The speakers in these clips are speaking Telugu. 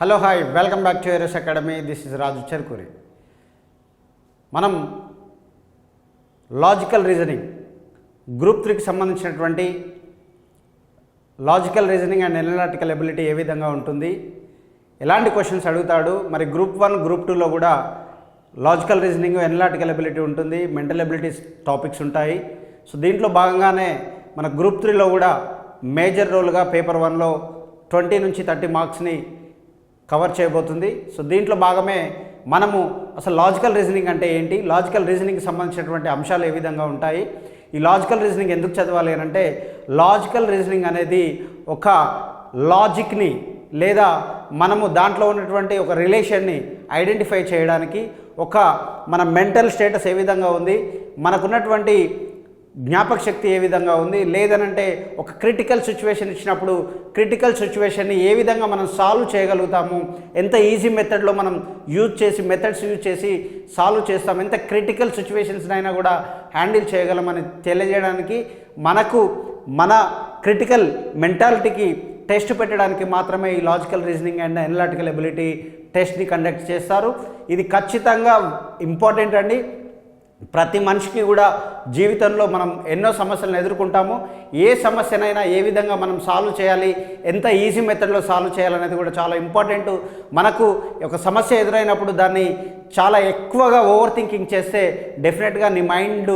Hello hi welcome back to ఏరస్ academy. This is Raju Cherukuri. మనం లాజికల్ రీజనింగ్ గ్రూప్ 3కి సంబంధించినటువంటి logical reasoning and analytical ability ఏ విధంగా ఉంటుంది, ఎలాంటి క్వశ్చన్స్ అడుగుతాడు, మరి గ్రూప్ 1 గ్రూప్ 2లో కూడా లాజికల్ రీజనింగ్ ఎనలిటికల్ ఎబిలిటీ ఉంటుంది, మెంటల్ ఎబిలిటీస్ టాపిక్స్ ఉంటాయి. సో దీంట్లో భాగంగానే మన గ్రూప్ 3లో కూడా మేజర్ రోల్గా పేపర్ 1లో 20 నుంచి 30 మార్క్స్ని కవర్ చేయబోతుంది. సో దీంట్లో భాగమే మనము అసలు లాజికల్ రీజనింగ్ అంటే ఏంటి, లాజికల్ రీజనింగ్కి సంబంధించినటువంటి అంశాలు ఏ విధంగా ఉంటాయి, ఈ లాజికల్ రీజనింగ్ ఎందుకు చదవాలి అని అంటే, లాజికల్ రీజనింగ్ అనేది ఒక లాజిక్ని లేదా మనము దాంట్లో ఉన్నటువంటి ఒక రిలేషన్ని ఐడెంటిఫై చేయడానికి, ఒక మన మెంటల్ స్టేటస్ ఏ విధంగా ఉంది, మనకున్నటువంటి జ్ఞాపక శక్తి ఏ విధంగా ఉంది, లేదనంటే ఒక క్రిటికల్ సిచ్యువేషన్ ఇచ్చినప్పుడు క్రిటికల్ సిచ్యువేషన్ని ఏ విధంగా మనం సాల్వ్ చేయగలుగుతాము, ఎంత ఈజీ మెథడ్లో మనం మెథడ్స్ యూజ్ చేసి సాల్వ్ చేస్తాము, ఎంత క్రిటికల్ సిచ్యువేషన్స్నైనా కూడా హ్యాండిల్ చేయగలమని తెలియజేయడానికి, మనకు మన క్రిటికల్ మెంటాలిటీకి టెస్ట్ పెట్టడానికి మాత్రమే ఈ logical reasoning and analytical ability టెస్ట్ని కండక్ట్ చేస్తారు. ఇది ఖచ్చితంగా ఇంపార్టెంట్ అండి. ప్రతి మనిషికి కూడా జీవితంలో మనం ఎన్నో సమస్యలను ఎదుర్కొంటాము. ఏ సమస్యనైనా ఏ విధంగా మనం సాల్వ్ చేయాలి, ఎంత ఈజీ మెథడ్లో సాల్వ్ చేయాలనేది కూడా చాలా ఇంపార్టెంట్. మనకు ఒక సమస్య ఎదురైనప్పుడు దాన్ని చాలా ఎక్కువగా ఓవర్ థింకింగ్ చేస్తే డెఫినెట్గా నీ మైండ్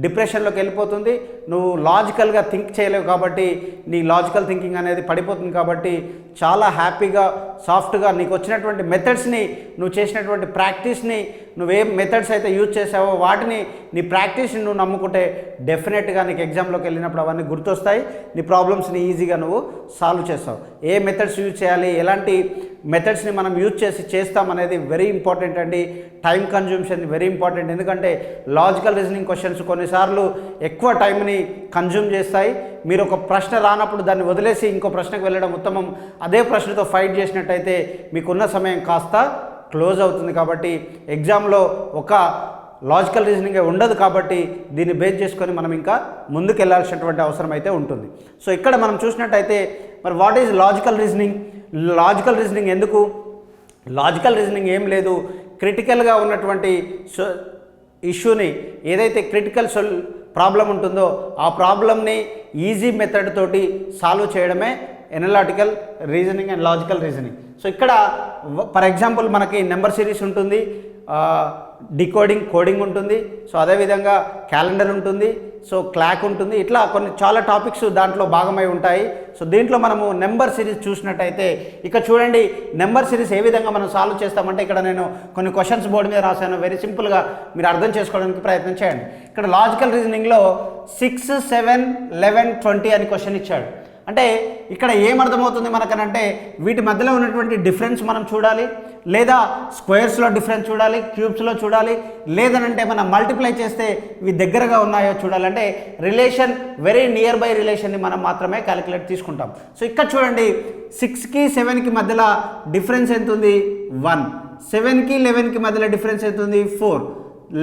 డిప్రెషన్లోకి వెళ్ళిపోతుంది. నువ్వు లాజికల్గా థింక్ చేయలేవు కాబట్టి నీ లాజికల్ థింకింగ్ అనేది పడిపోతుంది. కాబట్టి చాలా హ్యాపీగా సాఫ్ట్గా నీకు వచ్చినటువంటి మెథడ్స్ని, నువ్వు చేసినటువంటి ప్రాక్టీస్ని, నువ్వేం మెథడ్స్ అయితే యూజ్ చేసావో వాటిని, నీ ప్రాక్టీస్ని నువ్వు నమ్ముకుంటే డెఫినెట్గా నీకు ఎగ్జామ్లోకి వెళ్ళినప్పుడు అవన్నీ గుర్తొస్తాయి. నీ ప్రాబ్లమ్స్ని ఈజీగా నువ్వు సాల్వ్ చేస్తావు. ఏ మెథడ్స్ యూజ్ చేయాలి, ఎలాంటి మెథడ్స్ని మనం యూజ్ చేస్తామనేది వెరీ ఇంపార్టెంట్ అండి. Time consumption very important. ఎందుకంటే లాజికల్ రీజనింగ్ క్వశ్చన్స్ కొన్నిసార్లు ఎక్కువ టైంని కన్జ్యూమ్ చేస్తాయి. మీరు ఒక ప్రశ్న రానప్పుడు దాన్ని వదిలేసి ఇంకో ప్రశ్నకు వెళ్ళడం ఉత్తమం. అదే ప్రశ్నతో ఫైట్ చేసినట్టయితే మీకున్న సమయం కాస్త క్లోజ్ అవుతుంది. కాబట్టి ఎగ్జామ్లో ఒక లాజికల్ రీజనింగ్ ఉండదు. కాబట్టి దీన్ని బేస్ చేసుకొని మనం ఇంకా ముందుకు వెళ్ళాల్సినటువంటి అవసరం అయితే ఉంటుంది. సో ఇక్కడ మనం చూసినట్టయితే మరి what is logical reasoning, logical reasoning ఎందుకు, లాజికల్ రీజనింగ్ ఏం లేదు, క్రిటికల్గా ఉన్నటువంటి ఇష్యూని, ఏదైతే క్రిటికల్ ప్రాబ్లం ఉంటుందో ఆ ప్రాబ్లమ్ని ఈజీ మెథడ్ తోటి సాల్వ్ చేయడమే analytical reasoning and logical reasoning. So ఇక్కడ ఫర్ ఎగ్జాంపుల్ మనకి నెంబర్ సిరీస్ ఉంటుంది, డికోడింగ్ కోడింగ్ ఉంటుంది, సో అదేవిధంగా క్యాలెండర్ ఉంటుంది, సో క్లాక్ ఉంటుంది, ఇట్లా చాలా టాపిక్స్ దాంట్లో భాగమై ఉంటాయి. సో దీంట్లో మనము నెంబర్ సిరీస్ చూసినట్టయితే ఇక్కడ చూడండి, నెంబర్ సిరీస్ ఏ విధంగా మనం సాల్వ్ చేస్తామంటే, ఇక్కడ నేను కొన్ని క్వశ్చన్స్ బోర్డు మీద రాశాను. వెరీ సింపుల్గా మీరు అర్థం చేసుకోవడానికి ప్రయత్నం చేయండి. ఇక్కడ లాజికల్ రీజనింగ్లో 6, 7, 11, 20 అని క్వశ్చన్ ఇచ్చాడు. అంటే ఇక్కడ ఏమర్థమవుతుంది మనకనంటే, వీటి మధ్యలో ఉన్నటువంటి డిఫరెన్స్ మనం చూడాలి, లేదా స్క్వేర్స్లో డిఫరెన్స్ చూడాలి, క్యూబ్స్లో చూడాలి, లేదనంటే మనం మల్టిప్లై చేస్తే ఇవి దగ్గరగా ఉన్నాయో చూడాలి. అంటే రిలేషన్, వెరీ నియర్ బై రిలేషన్ని మనం మాత్రమే క్యాలిక్యులేట్ తీసుకుంటాం. సో ఇక్కడ చూడండి, 6కి 7కి మధ్యలో డిఫరెన్స్ ఎంత ఉంది, 1. 7కి 11కి మధ్యలో డిఫరెన్స్ ఎంత ఉంది, 4.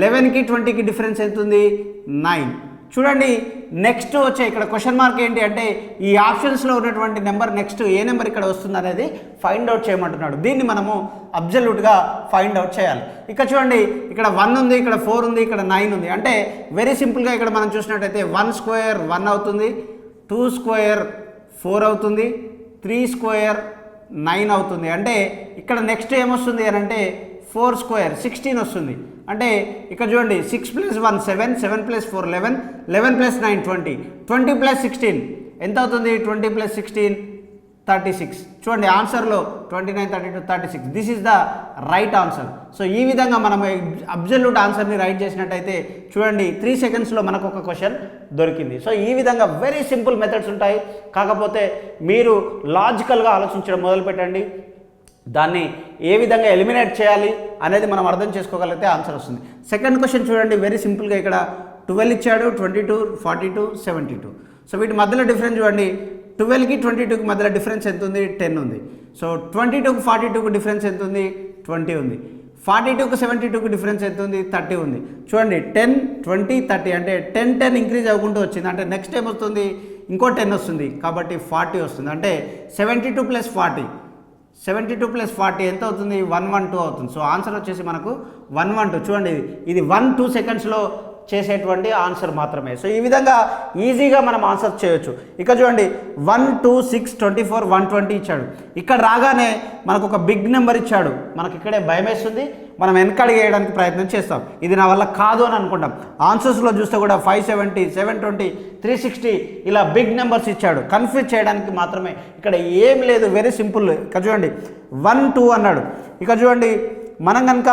11కి 20కి డిఫరెన్స్ ఎంత ఉంది, 9. చూడండి, నెక్స్ట్ వచ్చే ఇక్కడ క్వశ్చన్ మార్క్ ఏంటి అంటే, ఈ ఆప్షన్స్లో ఉన్నటువంటి నెంబర్ నెక్స్ట్ ఏ నెంబర్ ఇక్కడ వస్తుంది అనేది ఫైండ్ అవుట్ చేయమంటున్నాడు. దీన్ని మనము అబ్జల్యూట్గా ఫైండ్ అవుట్ చేయాలి. ఇక్కడ చూడండి, ఇక్కడ 1 ఉంది, ఇక్కడ 4 ఉంది, ఇక్కడ 9 ఉంది. అంటే వెరీ సింపుల్గా ఇక్కడ మనం చూసినట్టయితే 1 స్క్వేర్ 1 అవుతుంది, 2 స్క్వేర్ 4 అవుతుంది, 3 స్క్వేర్ 9 అవుతుంది. అంటే ఇక్కడ నెక్స్ట్ ఏమొస్తుంది అని అంటే 4 స్క్వేర్ 16 వస్తుంది. అంటే ఇక్కడ చూడండి, 6 + 1 7, 7 + 4 11, 11 + 9 20, 20 + 16 ఎంత అవుతుంది, 20 + 16 36. చూడండి ఆన్సర్లో 29, 32, 36. This is the right answer. So ఈ విధంగా మనం అబ్జల్యూట్ ఆన్సర్ని రైట్ చేసినట్టయితే చూడండి 3 సెకండ్స్లో మనకు ఒక క్వశ్చన్ దొరికింది. సో ఈ విధంగా వెరీ సింపుల్ మెథడ్స్ ఉంటాయి. కాకపోతే మీరు లాజికల్గా ఆలోచించడం మొదలుపెట్టండి. దాన్ని ఏ విధంగా ఎలిమినేట్ చేయాలి అనేది మనం అర్థం చేసుకోగలిగితే ఆన్సర్ వస్తుంది. సెకండ్ క్వశ్చన్ చూడండి, వెరీ సింపుల్గా ఇక్కడ 12 ఇచ్చాడు, 22, 42, 72. సో వీటి మధ్యలో డిఫరెన్స్ చూడండి, 12కి 22కి మధ్యలో డిఫరెన్స్ ఎంత ఉంది, 10 ఉంది. సో 22కి 42కి డిఫరెన్స్ ఎంత ఉంది, 20 ఉంది. 42కి 72కి డిఫరెన్స్ ఎంత ఉంది, 30 ఉంది. చూడండి 10, 20, 30 అంటే 10 ఇంక్రీజ్ అవ్వకుంటూ వచ్చింది. అంటే నెక్స్ట్ టైం వస్తుంది, ఇంకో 10 వస్తుంది, కాబట్టి 40 వస్తుంది. అంటే 72 + 40 72 + 40 ఎంత అవుతుంది? 112 అవుతుంది. సో ఆన్సర్ వచ్చేసి మనకు 112. చూడండి ఇది 1-2 సెకండ్స్లో చేసేటువంటి ఆన్సర్ మాత్రమే. సో ఈ విధంగా ఈజీగా మనం ఆన్సర్ చేయొచ్చు. ఇక చూడండి 1, 2, 6, 24, 120 ఇచ్చాడు. ఇక్కడ రాగానే మనకు ఒక బిగ్ నెంబర్ ఇచ్చాడు. మనకి ఇక్కడే భయం వేస్తుంది, మనం వెనకడిగి వేయడానికి ప్రయత్నం చేస్తాం. ఇది నా వల్ల కాదు అని అనుకుంటాం. ఆన్సర్స్లో చూస్తే కూడా 570, 720, 360 ఇలా బిగ్ నెంబర్స్ ఇచ్చాడు. కన్ఫ్యూజ్ చేయడానికి మాత్రమే. ఇక్కడ ఏం లేదు, వెరీ సింపుల్. ఇక చూడండి 1, 2 అన్నాడు. ఇక చూడండి మనం కనుక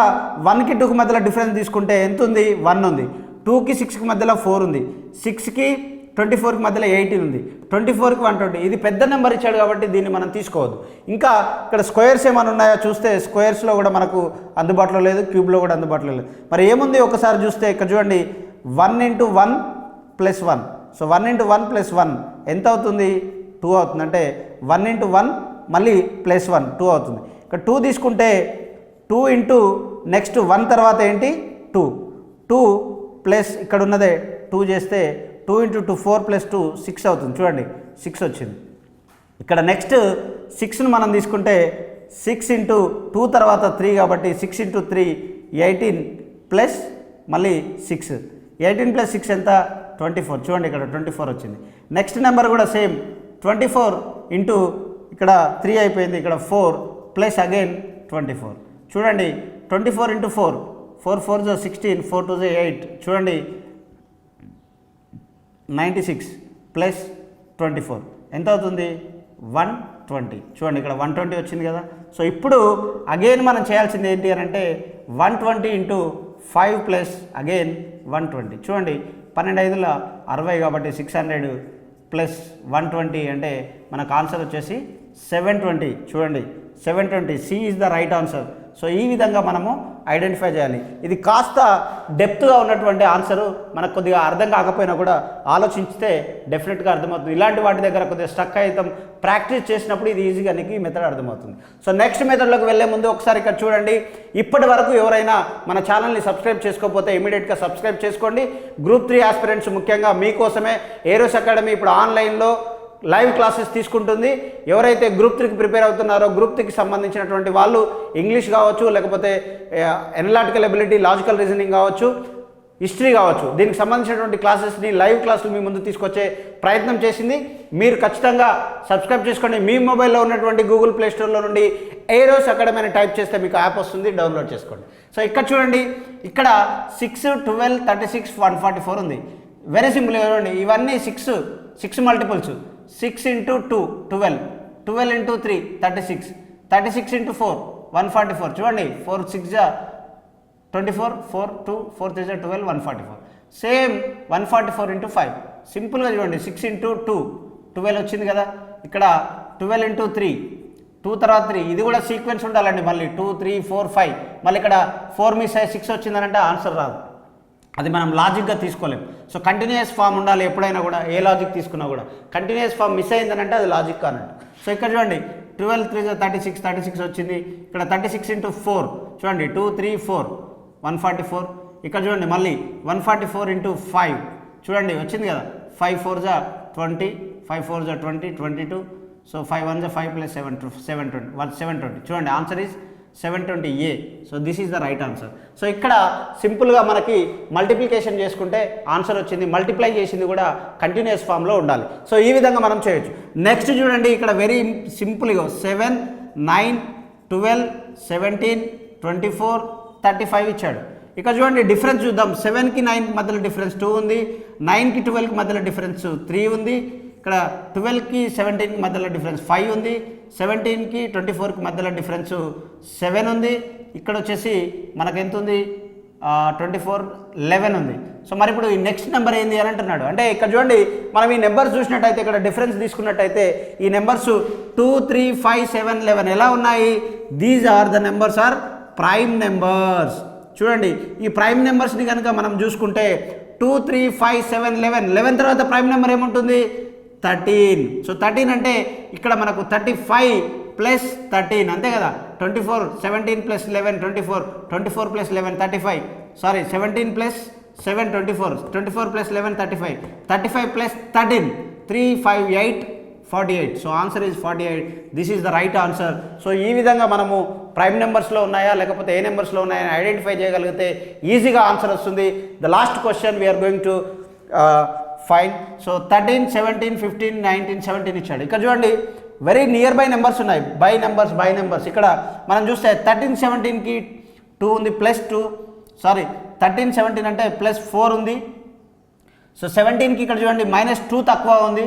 1కి 2కి మధ్యలో డిఫరెన్స్ తీసుకుంటే ఎంత ఉంది? 1 ఉంది. 2కి 6కి మధ్యలో 4 ఉంది. 6కి 24కి మధ్యలో 18 ఉంది. 24కి 120. ఇది పెద్ద నెంబర్ ఇచ్చాడు కాబట్టి దీన్ని మనం తీసుకోవద్దు. ఇంకా ఇక్కడ స్క్వేర్స్ ఏమైనా ఉన్నాయో చూస్తే స్క్వేర్స్లో కూడా మనకు అందుబాటులో లేదు, క్యూబ్లో కూడా అందుబాటులో లేదు. మరి ఏముంది ఒకసారి చూస్తే ఇక్కడ చూడండి 1 × 1 + 1. సో 1 × 1 + 1 ఎంత అవుతుంది? 2 అవుతుంది. అంటే 1 × 1 మళ్ళీ +1 2 అవుతుంది. ఇక్కడ 2 తీసుకుంటే 2 ఇంటూ నెక్స్ట్ 1 తర్వాత ఏంటి? 2 ప్లస్ ఇక్కడ ఉన్నదే 2 చేస్తే 2 × 2 4 + 2 6 అవుతుంది. చూడండి 6 వచ్చింది. ఇక్కడ నెక్స్ట్ 6ను మనం తీసుకుంటే 6 × 2 తర్వాత 3 కాబట్టి 6 × 3 18 ప్లస్ మళ్ళీ 6. 18 + 6 ఎంత? 24. చూడండి ఇక్కడ 24 వచ్చింది. నెక్స్ట్ నెంబర్ కూడా సేమ్ 24 ఇంటూ ఇక్కడ 3 అయిపోయింది, ఇక్కడ 4 ప్లస్ అగైన్ 24. చూడండి 24 × 4 4 4 16 4 2 8. చూడండి 96 ప్లస్ 24 ఎంత అవుతుంది? 120. చూడండి ఇక్కడ 120 వచ్చింది కదా. సో ఇప్పుడు అగైన్ మనం చేయాల్సింది ఏంటి అని అంటే 120 × 5 ప్లస్ అగైన్ 120. చూడండి 12 × 5 60 కాబట్టి 600 ప్లస్ 120 అంటే మనకు ఆన్సర్ వచ్చేసి 720. చూడండి 720. C is the right answer. So ఈ విధంగా మనము ఐడెంటిఫై చేయాలి. ఇది కాస్త డెప్త్గా ఉన్నటువంటి ఆన్సరు. మనకు కొద్దిగా అర్థం కాకపోయినా కూడా ఆలోచించితే డెఫినెట్గా అర్థమవుతుంది. ఇలాంటి వాటి దగ్గర కొద్దిగా స్టక్ అవుతాం. ప్రాక్టీస్ చేసినప్పుడు ఇది ఈజీగా నీకు ఈ మెథడ్ అర్థమవుతుంది. సో నెక్స్ట్ మెథడ్లోకి వెళ్ళే ముందు ఒకసారి ఇక్కడ చూడండి. ఇప్పటి వరకు ఎవరైనా మన ఛానల్ని సబ్స్క్రైబ్ చేసుకోకపోతే ఇమీడియట్గా సబ్స్క్రైబ్ చేసుకోండి. గ్రూప్ 3 ఆస్పిరెంట్స్ ముఖ్యంగా మీకోసమే ఏరోస్ అకాడమీ ఇప్పుడు ఆన్లైన్లో లైవ్ క్లాసెస్ తీసుకుంటుంది. ఎవరైతే గ్రూప్ 3కి ప్రిపేర్ అవుతున్నారో గ్రూప్ 3కి సంబంధించినటువంటి వాళ్ళు ఇంగ్లీష్ కావచ్చు, లేకపోతే ఎనలాటికల్ ఎబిలిటీ, లాజికల్ రీజనింగ్ కావచ్చు, హిస్టరీ కావచ్చు, దీనికి సంబంధించినటువంటి క్లాసెస్ని లైవ్ క్లాసులు మీ ముందు తీసుకొచ్చే ప్రయత్నం చేసింది. మీరు ఖచ్చితంగా సబ్స్క్రైబ్ చేసుకోండి. మీ మొబైల్లో ఉన్నటువంటి గూగుల్ ప్లే స్టోర్లో నుండి ఏరోస్ అకాడమీ అని టైప్ చేస్తే మీకు యాప్ వస్తుంది, డౌన్లోడ్ చేసుకోండి. సో ఇక్కడ చూడండి, ఇక్కడ 6, 12, 36, 144 ఉంది. Very simple. చూడండి ఇవన్నీ 6 మల్టిపుల్స్. 6 × 2 12, 12 × 3 36, 36 × 4 144. చూడండి 4 6 24, 4 2 4 3 12 144. సేమ్ 144 × 5. సింపుల్గా చూడండి 6 × 2 12 వచ్చింది కదా. ఇక్కడ 12 × 3 2 తర్వాత 3. ఇది కూడా సీక్వెన్స్ ఉండాలండి. మళ్ళీ 2 3 4 5 మళ్ళీ ఇక్కడ 4 మిస్ అయ్యి 6 వచ్చిందనంటే ఆన్సర్ రాదు. అది మనం లాజిక్గా తీసుకోలేం. సో కంటిన్యూస్ ఫామ్ ఉండాలి ఎప్పుడైనా కూడా. ఏ లాజిక్ తీసుకున్నా కూడా కంటిన్యూస్ ఫామ్ మిస్ అయిందనంటే అది లాజిక్ కానట్టు. సో ఇక్కడ చూడండి 12 3 36 36 వచ్చింది. ఇక్కడ 36 × 4 చూడండి 2 3 4 144. ఇక్కడ చూడండి మళ్ళీ 144 × 5 చూడండి వచ్చింది కదా. 5 4 20, 5 4 20 22. సో 5 1 5 + 7 720. చూడండి answer is 720A. So this is the right answer. So ఇక్కడ సింపుల్గా మనకి మల్టిప్లికేషన్ చేసుకుంటే ఆన్సర్ వచ్చింది. మల్టిప్లై చేసింది కూడా కంటిన్యూస్ ఫామ్లో ఉండాలి. సో ఈ విధంగా మనం చేయొచ్చు. నెక్స్ట్ చూడండి ఇక్కడ వెరీ సింపుల్గా 7 9 12 17 24 35 ఇచ్చాడు. ఇక్కడ చూడండి డిఫరెన్స్ చూద్దాం. 7కి 9కి మధ్యలో డిఫరెన్స్ 2 ఉంది. 9కి 12కి మధ్యలో డిఫరెన్స్ 3 ఉంది. ఇక్కడ 12కి 17కి మధ్యలో డిఫరెన్స్ 5 ఉంది. 17కి 24కి మధ్యలో డిఫరెన్స్ 7 ఉంది. ఇక్కడ వచ్చేసి మనకు ఎంత ఉంది? 24 11 ఉంది. సో మరి ఇప్పుడు ఈ నెక్స్ట్ నెంబర్ ఏంది అని అంటున్నాడు. అంటే ఇక్కడ చూడండి మనం ఈ నెంబర్స్ చూసినట్టయితే ఇక్కడ డిఫరెన్స్ తీసుకున్నట్టయితే ఈ నెంబర్స్ 2 3 5 7 11 ఎలా ఉన్నాయి? These are the numbers are prime numbers. చూడండి ఈ ప్రైమ్ నెంబర్స్ని కనుక మనం చూసుకుంటే 2 3 5 7 11 11 తర్వాత ప్రైమ్ నెంబర్ ఏముంటుంది? 13. సో 13 అంటే ఇక్కడ మనకు 35 + 13 అంతే కదా. 24 17 + 11 24 24 + 11 35. Sorry 17 + 7 24 24 + 11 35 35 + 13 3 5 8 48. So answer is 48. This is the right answer. So ఈ విధంగా మనము ప్రైమ్ నెంబర్స్లో ఉన్నాయా లేకపోతే ఏ నెంబర్స్లో ఉన్నాయని ఐడెంటిఫై చేయగలిగితే ఈజీగా ఆన్సర్ వస్తుంది. The last question we are going to find. So 13, 17, 15, 19, 17 ఇచ్చాడు. ఇక్కడ చూడండి వెరీ నియర్ బై నెంబర్స్ ఉన్నాయి, బై నెంబర్స్. ఇక్కడ మనం చూస్తే 13, 17కి 2 ఉంది, +2, సారీ 13, 17 అంటే +4 ఉంది. సో 17కి ఇక్కడ చూడండి -2 తక్కువ ఉంది,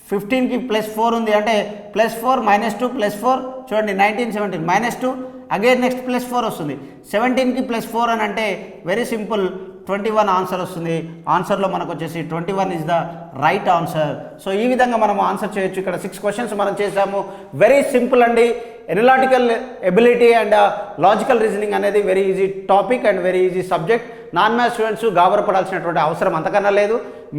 15కి +4 ఉంది అంటే +4 -2 +4 చూడండి 19, 17 -2 అగైన్ నెక్స్ట్ +4 వస్తుంది. 17కి +4 అని అంటే వెరీ సింపుల్ 21 ఆన్సర్ వస్తుంది. ఆన్సర్లో మనకు వచ్చేసి 21 is the right answer. So ఈ విధంగా మనం ఆన్సర్ చేయొచ్చు. ఇక్కడ 6 క్వశ్చన్స్ మనం చేసాము. వెరీ సింపుల్ అండి. Analytical ability and logical reasoning అనేది very easy topic and very easy subject. Non maths students గాబరపడాల్సినటువంటి అవసరం అంతకన్నా లేదు.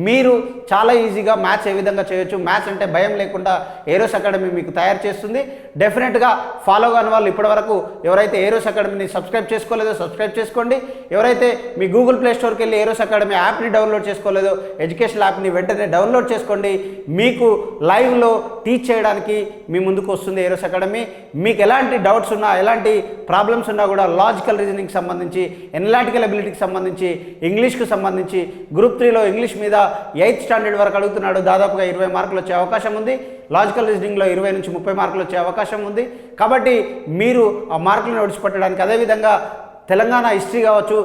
మీరు చాలా ఈజీగా మ్యాథ్స్ ఏ విధంగా చేయొచ్చు, మ్యాథ్స్ అంటే భయం లేకుండా ఏరోస్ అకాడమీ మీకు తయారు చేస్తుంది. డెఫినెట్గా ఫాలో కాని వాళ్ళు ఇప్పటివరకు ఎవరైతే ఏరోస్ అకాడమీని సబ్స్క్రైబ్ చేసుకోలేదో సబ్స్క్రైబ్ చేసుకోండి. ఎవరైతే మీ గూగుల్ ప్లే స్టోర్కి వెళ్ళి ఏరోస్ అకాడమీ యాప్ని డౌన్లోడ్ చేసుకోలేదో ఎడ్యుకేషన్ యాప్ని వెంటనే డౌన్లోడ్ చేసుకోండి. మీకు లైవ్లో టీచ్ చేయడానికి మీ ముందుకు వస్తుంది ఏరోస్ అకాడమీ. మీకు ఎలాంటి డౌట్స్ ఉన్నా ఎలాంటి ప్రాబ్లమ్స్ ఉన్నా కూడా లాజికల్ రీజనింగ్కి సంబంధించి, ఎనలాటికల్ ఎబిలిటీకి సంబంధించి, ఇంగ్లీష్కి సంబంధించి గ్రూప్ 3లో ఇంగ్లీష్ మీద 8th స్టాండర్డ్ వరకు అడుగుతున్నాడు. దాదాపుగా 20 మార్కులు వచ్చే అవకాశం ఉంది. లాజికల్ రీజనింగ్లో 20 నుంచి 30 మార్కులు వచ్చే అవకాశం ఉంది. కాబట్టి మీరు ఆ మార్కులను విడిచిపెట్టడానికి, అదేవిధంగా తెలంగాణ హిస్టరీ కావచ్చు,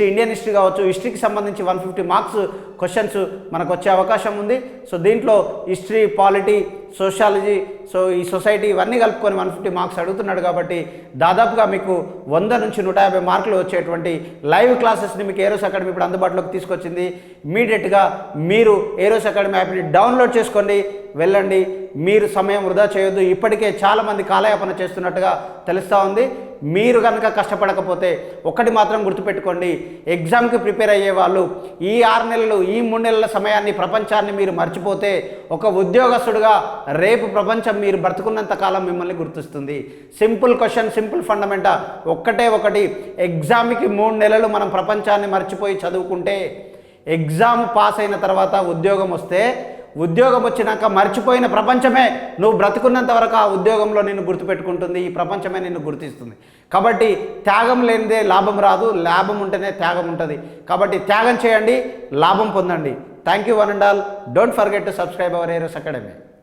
ఇండియన్ హిస్టరీ కావచ్చు, హిస్టరీకి సంబంధించి 150 మార్క్స్ క్వశ్చన్స్ మనకు వచ్చే అవకాశం ఉంది. సో దీంట్లో హిస్టరీ, పాలిటీ, సోషాలజీ, సో ఈ సొసైటీ ఇవన్నీ కలుపుకొని 150 మార్క్స్ అడుగుతున్నాడు. కాబట్టి దాదాపుగా మీకు 100 నుంచి 150 మార్కులు వచ్చేటువంటి లైవ్ క్లాసెస్ని మీకు ఏరోస్ అకాడమీ ఇప్పుడు అందుబాటులోకి తీసుకొచ్చింది. ఇమీడియట్గా మీరు ఏరోస్ అకాడమీ యాప్ని డౌన్లోడ్ చేసుకోండి, వెళ్ళండి. మీరు సమయం వృధా చేయొద్దు. ఇప్పటికే చాలామంది కాలయాపన చేస్తున్నట్టుగా తెలుస్తూ ఉంది. మీరు కనుక కష్టపడకపోతే ఒకటి మాత్రం గుర్తుపెట్టుకోండి, ఎగ్జామ్కి ప్రిపేర్ అయ్యే వాళ్ళు ఈ 6 నెలలు, ఈ 3 నెలల సమయాన్ని, ప్రపంచాన్ని మీరు మర్చిపోతే ఒక ఉద్యోగస్తుడుగా రేపు ప్రపంచం మీరు బ్రతుకున్నంత కాలం మిమ్మల్ని గుర్తిస్తుంది. సింపుల్ క్వశ్చన్, సింపుల్ ఫండమెంటా ఒకటి. ఎగ్జామ్కి 3 నెలలు మనం ప్రపంచాన్ని మర్చిపోయి చదువుకుంటే, ఎగ్జామ్ పాస్ అయిన తర్వాత ఉద్యోగం వస్తే, ఉద్యోగం వచ్చినాక మర్చిపోయిన ప్రపంచమే నువ్వు బ్రతుకున్నంత వరకు ఆ ఉద్యోగంలో నిన్ను గుర్తుపెట్టుకుంటుంది, ఈ ప్రపంచమే నిన్ను గుర్తిస్తుంది. కాబట్టి త్యాగం లేనిదే లాభం రాదు, లాభం ఉంటేనే త్యాగం ఉంటుంది. కాబట్టి త్యాగం చేయండి, లాభం పొందండి. Thank you one and all. Don't forget to subscribe our Eros academy.